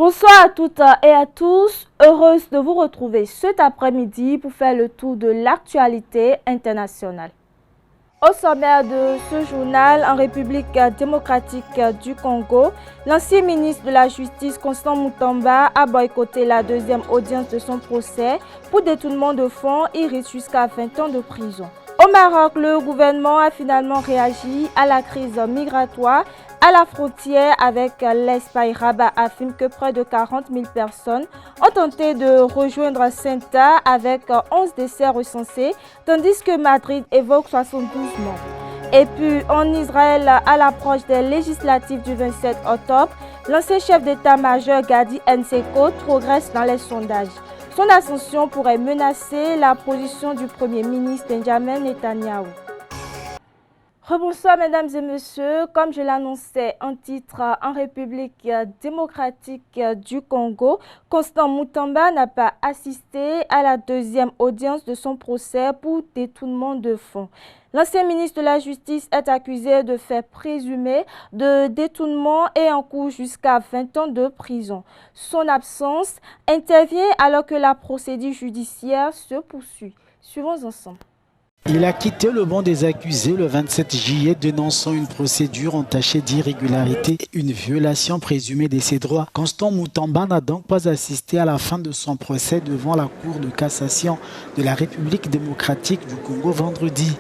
Bonsoir à toutes et à tous, heureuse de vous retrouver cet après-midi pour faire le tour de l'actualité internationale. Au sommaire de ce journal, en République démocratique du Congo, l'ancien ministre de la Justice Constant Mutamba a boycotté la deuxième audience de son procès pour détournement de fonds et risque jusqu'à 20 ans de prison. Au Maroc, le gouvernement a finalement réagi à la crise migratoire à la frontière avec l'Espagne. Rabat affirme que près de 40 000 personnes ont tenté de rejoindre Ceuta avec 11 décès recensés, tandis que Madrid évoque 72 morts. Et puis en Israël, à l'approche des législatives du 27 octobre, l'ancien chef d'état-major Gadi Eisenkot progresse dans les sondages. Son ascension pourrait menacer la position du Premier ministre Benjamin Netanyahu. Rebonsoir mesdames et messieurs, comme je l'annonçais en titre, en République démocratique du Congo, Constant Mutamba n'a pas assisté à la deuxième audience de son procès pour détournement de fonds. L'ancien ministre de la Justice est accusé de faits présumés de détournement et encourt jusqu'à 20 ans de prison. Son absence intervient alors que la procédure judiciaire se poursuit. Suivons ensemble. Il a quitté le banc des accusés le 27 juillet, dénonçant une procédure entachée d'irrégularité et une violation présumée de ses droits. Constant Mutamba n'a donc pas assisté à la fin de son procès devant la Cour de cassation de la République démocratique du Congo vendredi.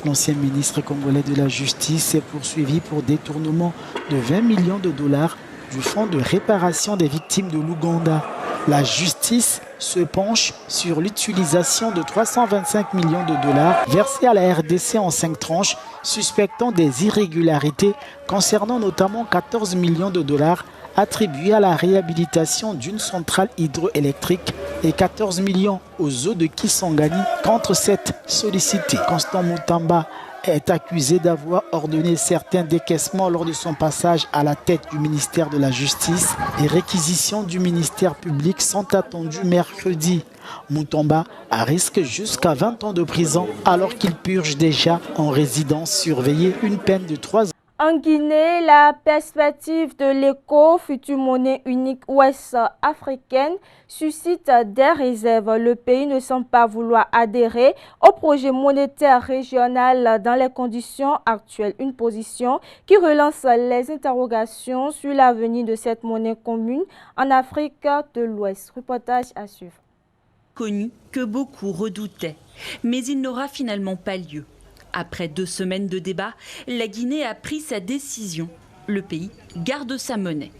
L'ancien ministre congolais de la Justice est poursuivi pour détournement de 20 millions de dollars du fonds de réparation des victimes de l'Ouganda. La justice se penche sur l'utilisation de 325 millions de dollars versés à la RDC en 5 tranches, suspectant des irrégularités concernant notamment 14 millions de dollars attribués à la réhabilitation d'une centrale hydroélectrique et 14 millions aux eaux de Kisangani contre cette sollicité. Constant Mutamba est accusé d'avoir ordonné certains décaissements lors de son passage à la tête du ministère de la Justice. Les réquisitions du ministère public sont attendues mercredi. Mutamba risque jusqu'à 20 ans de prison alors qu'il purge déjà en résidence surveillée une peine de 3 ans. En Guinée, la perspective de l'éco, future monnaie unique ouest-africaine, suscite des réserves. Le pays ne semble pas vouloir adhérer au projet monétaire régional dans les conditions actuelles. Une position qui relance les interrogations sur l'avenir de cette monnaie commune en Afrique de l'Ouest. Reportage à suivre. Connu que beaucoup redoutaient, mais il n'aura finalement pas lieu. Après 2 semaines de débat, la Guinée a pris sa décision. Le pays garde sa monnaie.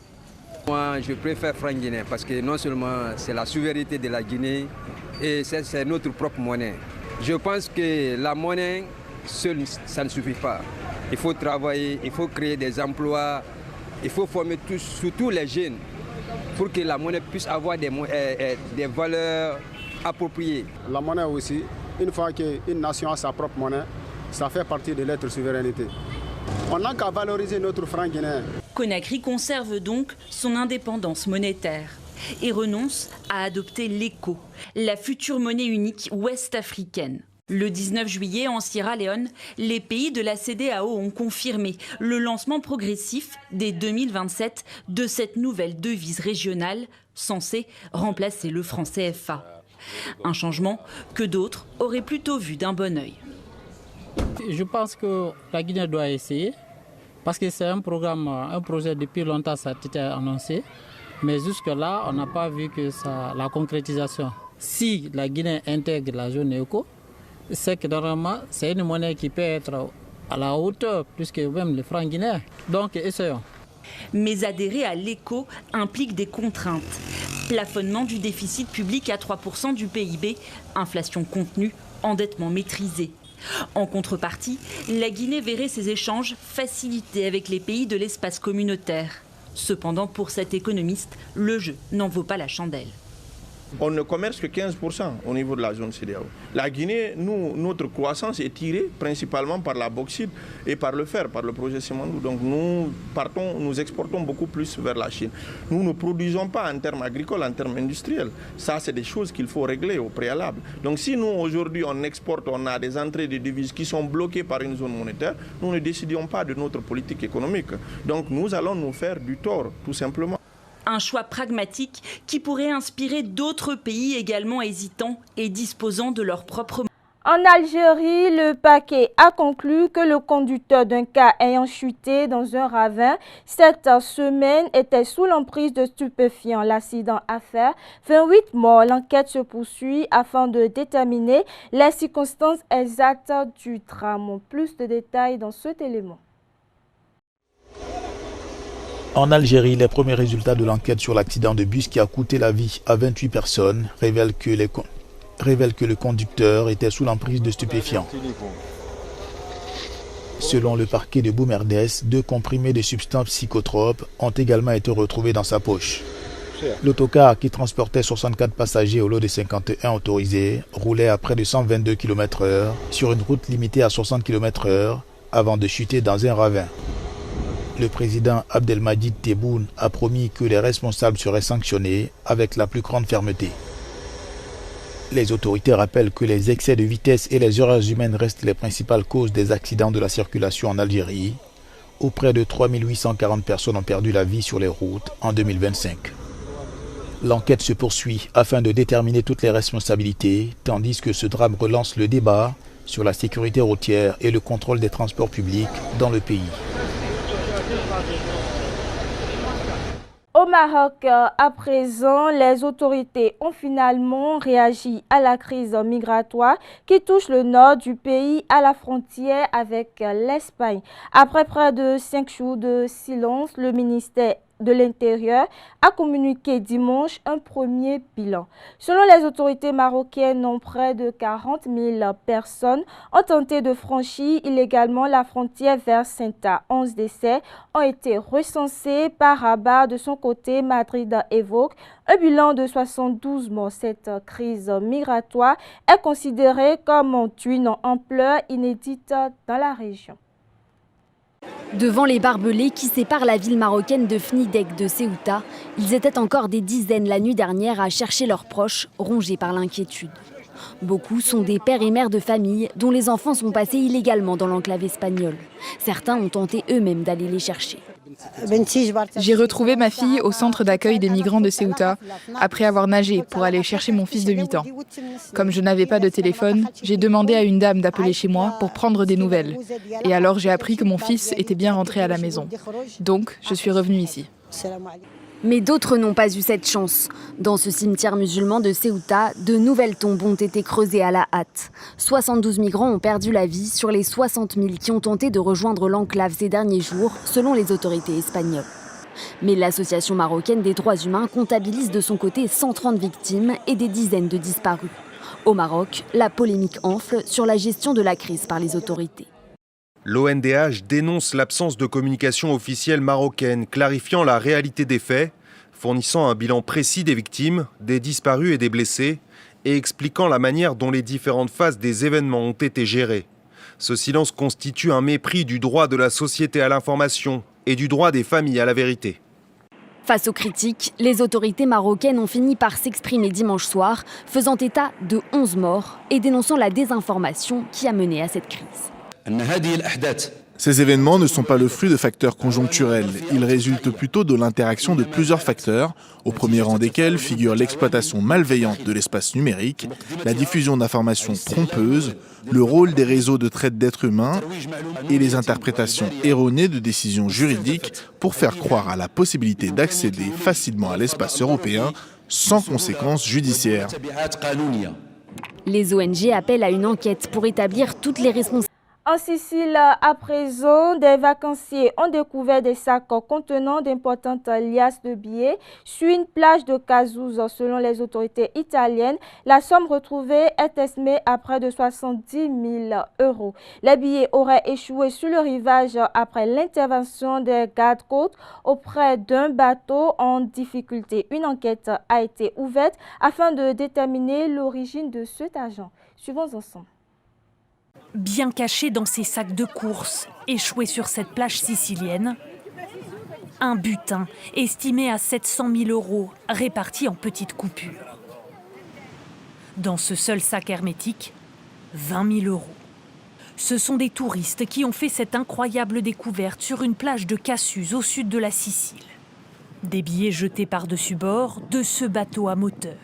Moi, je préfère franc guinéen parce que non seulement c'est la souveraineté de la Guinée et c'est notre propre monnaie. Je pense que la monnaie seule, ça ne suffit pas. Il faut travailler, il faut créer des emplois, il faut former surtout les jeunes pour que la monnaie puisse avoir des valeurs appropriées. La monnaie aussi, une fois qu'une nation a sa propre monnaie, ça fait partie de notre souveraineté. On n'a qu'à valoriser notre franc guinéen. Conakry conserve donc son indépendance monétaire et renonce à adopter l'éco, la future monnaie unique ouest-africaine. Le 19 juillet, en Sierra Leone, les pays de la CEDEAO ont confirmé le lancement progressif dès 2027 de cette nouvelle devise régionale censée remplacer le franc CFA. Un changement que d'autres auraient plutôt vu d'un bon œil. Je pense que la Guinée doit essayer parce que c'est un projet depuis longtemps, ça a été annoncé. Mais jusque-là, on n'a pas vu que la concrétisation. Si la Guinée intègre la zone éco, c'est que normalement, c'est une monnaie qui peut être à la hauteur, plus que même le franc guinéen. Donc, essayons. Mais adhérer à l'éco implique des contraintes. Plafonnement du déficit public à 3% du PIB, inflation contenue, endettement maîtrisé. En contrepartie, la Guinée verrait ses échanges facilités avec les pays de l'espace communautaire. Cependant, pour cet économiste, le jeu n'en vaut pas la chandelle. On ne commerce que 15% au niveau de la zone CEDEAO. La Guinée, notre croissance est tirée principalement par la bauxite et par le fer, par le projet Simandou. Donc nous exportons beaucoup plus vers la Chine. Nous ne produisons pas en termes agricoles, en termes industriels. Ça, c'est des choses qu'il faut régler au préalable. Donc si nous, aujourd'hui, on exporte, on a des entrées de devises qui sont bloquées par une zone monétaire, nous ne décidons pas de notre politique économique. Donc nous allons nous faire du tort, tout simplement. Un choix pragmatique qui pourrait inspirer d'autres pays également hésitants et disposant de leur propre. En Algérie, le parquet a conclu que le conducteur d'un car ayant chuté dans un ravin cette semaine était sous l'emprise de stupéfiants. L'accident a fait 28 morts. L'enquête se poursuit afin de déterminer les circonstances exactes du drame. Plus de détails dans cet élément. En Algérie, les premiers résultats de l'enquête sur l'accident de bus qui a coûté la vie à 28 personnes révèlent que le conducteur était sous l'emprise de stupéfiants. Selon le parquet de Boumerdès, 2 comprimés de substances psychotropes ont également été retrouvés dans sa poche. L'autocar qui transportait 64 passagers au lot de 51 autorisés roulait à près de 122 km/h sur une route limitée à 60 km/h avant de chuter dans un ravin. Le président Abdelmadjid Tebboune a promis que les responsables seraient sanctionnés avec la plus grande fermeté. Les autorités rappellent que les excès de vitesse et les erreurs humaines restent les principales causes des accidents de la circulation en Algérie, où près de 3840 personnes ont perdu la vie sur les routes en 2025. L'enquête se poursuit afin de déterminer toutes les responsabilités, tandis que ce drame relance le débat sur la sécurité routière et le contrôle des transports publics dans le pays. Au Maroc, à présent, les autorités ont finalement réagi à la crise migratoire qui touche le nord du pays à la frontière avec l'Espagne. Après près de 5 jours de silence, le ministère de l'Intérieur a communiqué dimanche un premier bilan. Selon les autorités marocaines, près de 40 000 personnes ont tenté de franchir illégalement la frontière vers Ceuta. 11 décès ont été recensés par Rabat. De son côté, Madrid évoque un bilan de 72 morts. Cette crise migratoire est considérée comme d'une ampleur inédite dans la région. Devant les barbelés qui séparent la ville marocaine de Fnidek de Ceuta, ils étaient encore des dizaines la nuit dernière à chercher leurs proches, rongés par l'inquiétude. Beaucoup sont des pères et mères de famille dont les enfants sont passés illégalement dans l'enclave espagnole. Certains ont tenté eux-mêmes d'aller les chercher. J'ai retrouvé ma fille au centre d'accueil des migrants de Ceuta après avoir nagé pour aller chercher mon fils de 8 ans. Comme je n'avais pas de téléphone, j'ai demandé à une dame d'appeler chez moi pour prendre des nouvelles. Et alors j'ai appris que mon fils était bien rentré à la maison. Donc je suis revenue ici. Mais d'autres n'ont pas eu cette chance. Dans ce cimetière musulman de Ceuta, de nouvelles tombes ont été creusées à la hâte. 72 migrants ont perdu la vie sur les 60 000 qui ont tenté de rejoindre l'enclave ces derniers jours, selon les autorités espagnoles. Mais l'association marocaine des droits humains comptabilise de son côté 130 victimes et des dizaines de disparus. Au Maroc, la polémique enfle sur la gestion de la crise par les autorités. L'ONDH dénonce l'absence de communication officielle marocaine, clarifiant la réalité des faits, fournissant un bilan précis des victimes, des disparus et des blessés, et expliquant la manière dont les différentes phases des événements ont été gérées. Ce silence constitue un mépris du droit de la société à l'information et du droit des familles à la vérité. Face aux critiques, les autorités marocaines ont fini par s'exprimer dimanche soir, faisant état de 11 morts et dénonçant la désinformation qui a mené à cette crise. Ces événements ne sont pas le fruit de facteurs conjoncturels. Ils résultent plutôt de l'interaction de plusieurs facteurs, au premier rang desquels figure l'exploitation malveillante de l'espace numérique, la diffusion d'informations trompeuses, le rôle des réseaux de traite d'êtres humains et les interprétations erronées de décisions juridiques pour faire croire à la possibilité d'accéder facilement à l'espace européen sans conséquences judiciaires. Les ONG appellent à une enquête pour établir toutes les responsabilités. En Sicile, à présent, des vacanciers ont découvert des sacs contenant d'importantes liasses de billets sur une plage de Casouze. Selon les autorités italiennes, la somme retrouvée est estimée à près de 70 000 €. Les billets auraient échoué sur le rivage après l'intervention des gardes-côtes auprès d'un bateau en difficulté. Une enquête a été ouverte afin de déterminer l'origine de cet argent. Suivons ensemble. Bien caché dans ces sacs de course, échoués sur cette plage sicilienne, un butin estimé à 700 000 € réparti en petites coupures. Dans ce seul sac hermétique, 20 000 €. Ce sont des touristes qui ont fait cette incroyable découverte sur une plage de Cassuze au sud de la Sicile. Des billets jetés par-dessus bord de ce bateau à moteur.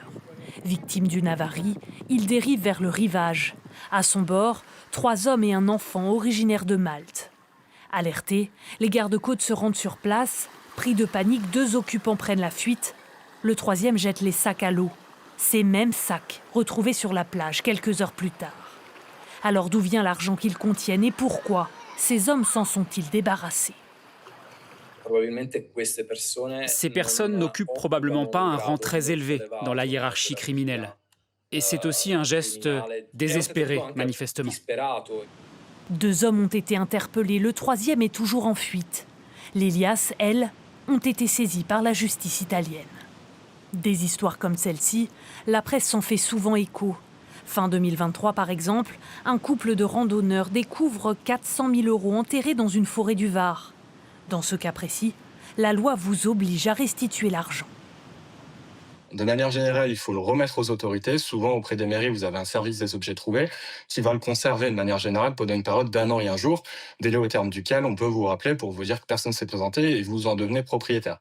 Victime d'une avarie, il dérive vers le rivage. À son bord, 3 hommes et un enfant originaires de Malte. Alertés, les gardes-côtes se rendent sur place. Pris de panique, 2 occupants prennent la fuite. Le 3e jette les sacs à l'eau. Ces mêmes sacs retrouvés sur la plage quelques heures plus tard. Alors d'où vient l'argent qu'ils contiennent et pourquoi ces hommes s'en sont-ils débarrassés? Ces personnes n'occupent probablement pas un rang très élevé dans la hiérarchie criminelle. Et c'est aussi un geste désespéré, manifestement. 2 hommes ont été interpellés, le 3e est toujours en fuite. Les liasses, elles, ont été saisies par la justice italienne. Des histoires comme celle-ci, la presse s'en fait souvent écho. Fin 2023, par exemple, un couple de randonneurs découvre 400 000 € enterrés dans une forêt du Var. Dans ce cas précis, la loi vous oblige à restituer l'argent. De manière générale, il faut le remettre aux autorités. Souvent, auprès des mairies, vous avez un service des objets trouvés qui va le conserver de manière générale pendant une période d'1 an et 1 jour, délai au terme duquel on peut vous rappeler pour vous dire que personne ne s'est présenté et vous en devenez propriétaire.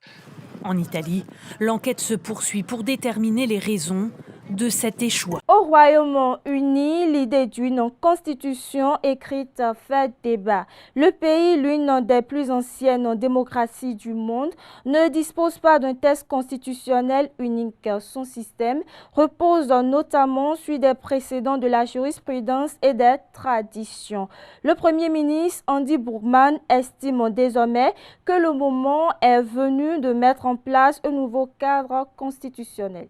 En Italie, l'enquête se poursuit pour déterminer les raisons de cet échouage. Au Royaume-Uni, l'idée d'une constitution écrite fait débat. Le pays, l'une des plus anciennes démocraties du monde, ne dispose pas d'un texte constitutionnel unique. Son système repose notamment sur des précédents de la jurisprudence et des traditions. Le Premier ministre Andy Burnham estime désormais que le moment est venu de mettre en place un nouveau cadre constitutionnel.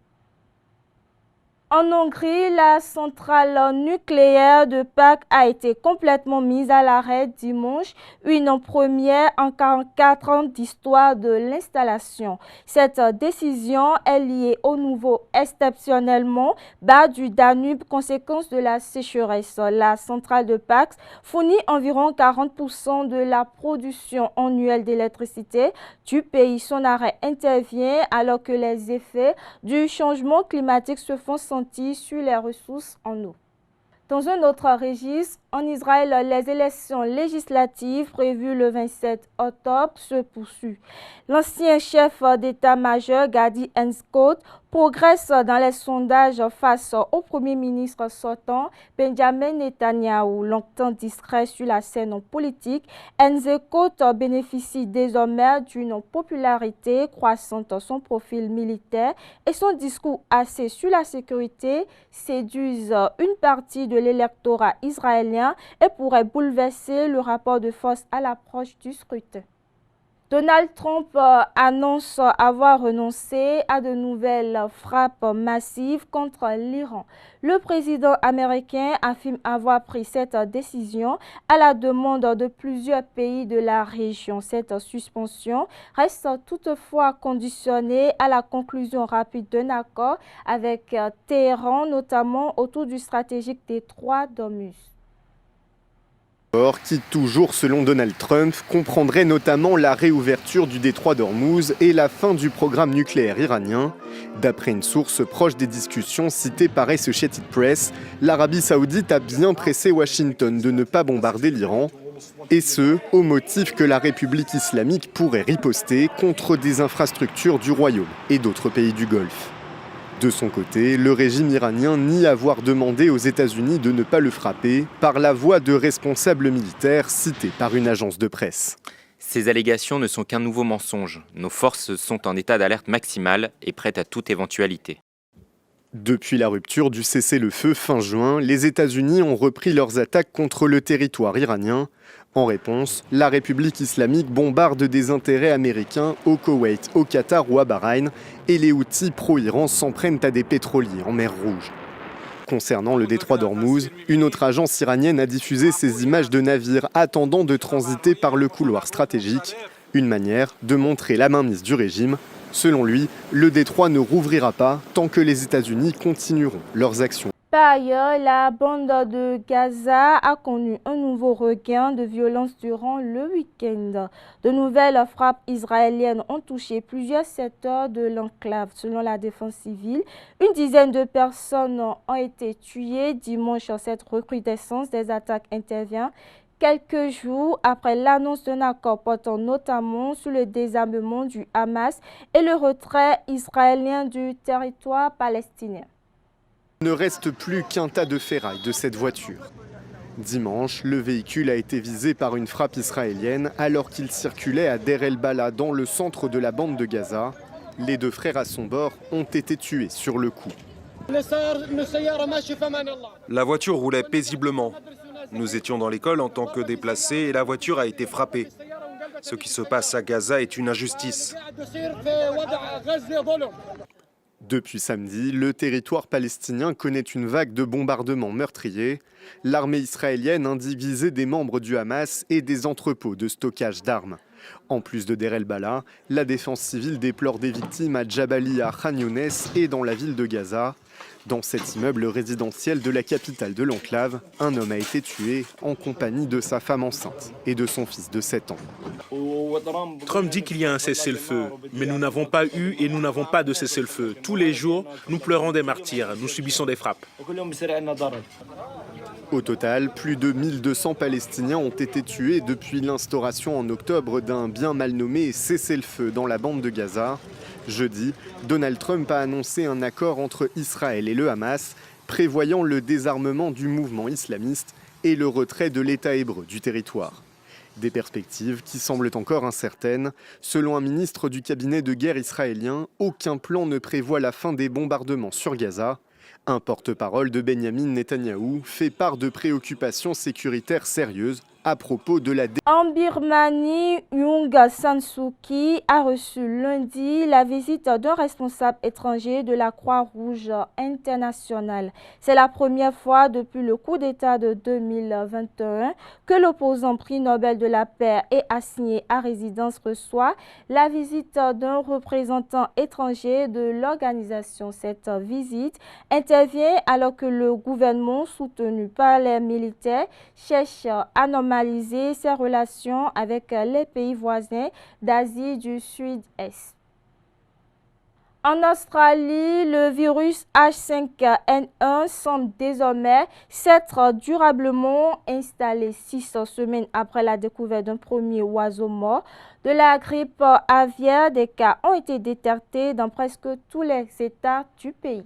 En Hongrie, la centrale nucléaire de Păcat a été complètement mise à l'arrêt dimanche, une première en 44 ans d'histoire de l'installation. Cette décision est liée au nouveau exceptionnellement bas du Danube, conséquence de la sécheresse. La centrale de Păcat fournit environ 40% de la production annuelle d'électricité du pays. Son arrêt intervient alors que les effets du changement climatique se font sentir sur les ressources en eau. Dans un autre registre, en Israël, les élections législatives prévues le 27 octobre se poursuivent. L'ancien chef d'état-major Gadi Eisenkot progresse dans les sondages face au Premier ministre sortant Benjamin Netanyahou. Longtemps discret sur la scène politique, Eisenkot bénéficie désormais d'une popularité croissante. Son profil militaire et son discours axé sur la sécurité séduisent une partie de l'électorat israélien et pourrait bouleverser le rapport de force à l'approche du scrutin. Donald Trump annonce avoir renoncé à de nouvelles frappes massives contre l'Iran. Le président américain affirme avoir pris cette décision à la demande de plusieurs pays de la région. Cette suspension reste toutefois conditionnée à la conclusion rapide d'un accord avec Téhéran, notamment autour du stratégique détroit d'Ormuz. Qui, toujours selon Donald Trump, comprendrait notamment la réouverture du détroit d'Ormuz et la fin du programme nucléaire iranien. D'après une source proche des discussions citée par Associated Press, l'Arabie Saoudite a bien pressé Washington de ne pas bombarder l'Iran, et ce, au motif que la République islamique pourrait riposter contre des infrastructures du Royaume et d'autres pays du Golfe. De son côté, le régime iranien nie avoir demandé aux États-Unis de ne pas le frapper par la voix de responsables militaires cités par une agence de presse. Ces allégations ne sont qu'un nouveau mensonge. Nos forces sont en état d'alerte maximale et prêtes à toute éventualité. Depuis la rupture du cessez-le-feu fin juin, les États-Unis ont repris leurs attaques contre le territoire iranien. En réponse, la République islamique bombarde des intérêts américains au Koweït, au Qatar ou à Bahreïn, et les Houthis pro-Iran s'en prennent à des pétroliers en mer Rouge. Concernant le détroit d'Ormuz, une autre agence iranienne a diffusé ces images de navires attendant de transiter par le couloir stratégique, une manière de montrer la mainmise du régime. Selon lui, le détroit ne rouvrira pas tant que les États-Unis continueront leurs actions. Par ailleurs, la bande de Gaza a connu un nouveau regain de violence durant le week-end. De nouvelles frappes israéliennes ont touché plusieurs secteurs de l'enclave. Selon la défense civile, une dizaine de personnes ont été tuées dimanche. Cette recrudescence des attaques intervient quelques jours après l'annonce d'un accord portant notamment sur le désarmement du Hamas et le retrait israélien du territoire palestinien. Il ne reste plus qu'un tas de ferraille de cette voiture. Dimanche, le véhicule a été visé par une frappe israélienne alors qu'il circulait à Deir el-Bala dans le centre de la bande de Gaza. Les 2 frères à son bord ont été tués sur le coup. La voiture roulait paisiblement. Nous étions dans l'école en tant que déplacés et la voiture a été frappée. Ce qui se passe à Gaza est une injustice. Depuis samedi, le territoire palestinien connaît une vague de bombardements meurtriers. L'armée israélienne indique viser des membres du Hamas et des entrepôts de stockage d'armes. En plus de Deir el-Bala, la défense civile déplore des victimes à Jabalia, Khan Younes et dans la ville de Gaza. Dans cet immeuble résidentiel de la capitale de l'enclave, un homme a été tué en compagnie de sa femme enceinte et de son fils de 7 ans. Trump dit qu'il y a un cessez-le-feu, mais nous n'avons pas eu et nous n'avons pas de cessez-le-feu. Tous les jours, nous pleurons des martyrs, nous subissons des frappes. Au total, plus de 1200 Palestiniens ont été tués depuis l'instauration en octobre d'un bien mal nommé cessez-le-feu dans la bande de Gaza. Jeudi, Donald Trump a annoncé un accord entre Israël et le Hamas, prévoyant le désarmement du mouvement islamiste et le retrait de l'État hébreu du territoire. Des perspectives qui semblent encore incertaines. Selon un ministre du cabinet de guerre israélien, aucun plan ne prévoit la fin des bombardements sur Gaza. Un porte-parole de Benjamin Netanyahou fait part de préoccupations sécuritaires sérieuses à propos de la... En Birmanie, Aung San Suu Kyi a reçu lundi la visite d'un responsable étranger de la Croix-Rouge internationale. C'est la première fois depuis le coup d'État de 2021 que l'opposant prix Nobel de la paix et assigné à résidence reçoit la visite d'un représentant étranger de l'organisation. Cette visite intervient alors que le gouvernement soutenu par les militaires cherche à normaliser ses relations avec les pays voisins d'Asie du Sud-Est. En Australie, le virus H5N1 semble désormais s'être durablement installé 6 semaines après la découverte d'un premier oiseau mort de la grippe aviaire. Des cas ont été détectés dans presque tous les États du pays.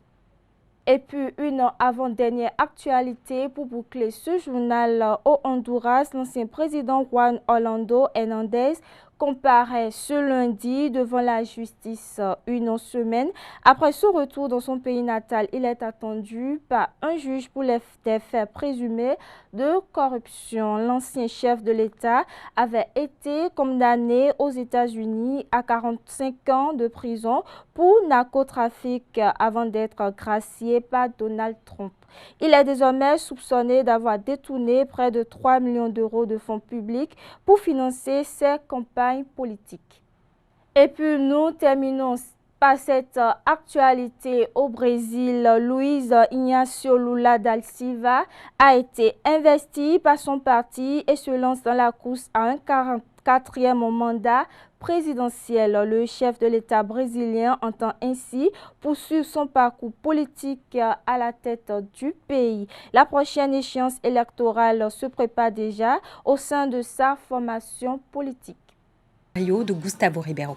Et puis une avant-dernière actualité pour boucler ce journal au Honduras. L'ancien président Juan Orlando Hernández comparaît ce lundi devant la justice une semaine. Après son retour dans son pays natal, il est attendu par un juge pour des faits présumés de corruption. L'ancien chef de l'État avait été condamné aux États-Unis à 45 ans de prison pour narcotrafic avant d'être gracié par Donald Trump. Il est désormais soupçonné d'avoir détourné près de 3 millions d'euros de fonds publics pour financer ses campagnes politiques. Et puis nous terminons par cette actualité au Brésil. Luiz Inácio Lula da Silva a été investi par son parti et se lance dans la course à un 44e mandat présidentiel. Le chef de l'État brésilien entend ainsi poursuivre son parcours politique à la tête du pays. La prochaine échéance électorale se prépare déjà au sein de sa formation politique. Rio de Gustavo Ribeiro.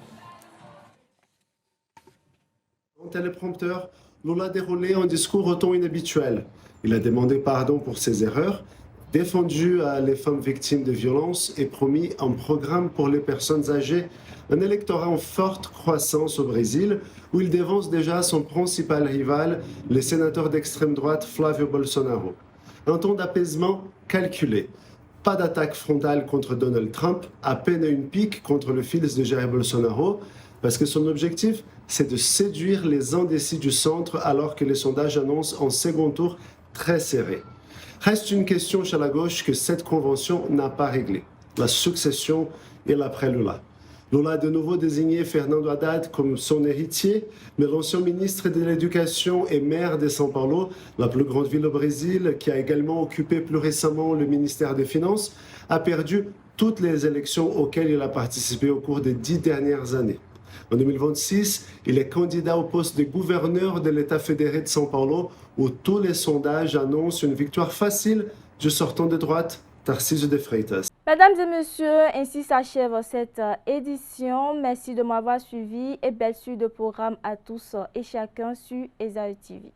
En téléprompteur, Lula a déroulé un discours au ton inhabituel. Il a demandé pardon pour ses erreurs, défendu les femmes victimes de violences et promis un programme pour les personnes âgées, un électorat en forte croissance au Brésil, où il dévance déjà son principal rival, le sénateur d'extrême droite Flávio Bolsonaro. Un ton d'apaisement calculé. Pas d'attaque frontale contre Donald Trump, à peine une pique contre le fils de Jair Bolsonaro, parce que son objectif, c'est de séduire les indécis du centre alors que les sondages annoncent un second tour très serré. Reste une question chez la gauche que cette convention n'a pas réglée, la succession et l'après-Lula. Lula a de nouveau désigné Fernando Haddad comme son héritier, mais l'ancien ministre de l'Éducation et maire de São Paulo, la plus grande ville au Brésil, qui a également occupé plus récemment le ministère des Finances, a perdu toutes les élections auxquelles il a participé au cours des 10 dernières années. En 2026, il est candidat au poste de gouverneur de l'État fédéré de São Paulo, où tous les sondages annoncent une victoire facile du sortant de droite Tarcísio de Freitas. Mesdames et messieurs, ainsi s'achève cette édition. Merci de m'avoir suivi et belle suite de programme à tous et chacun sur ESAE TV.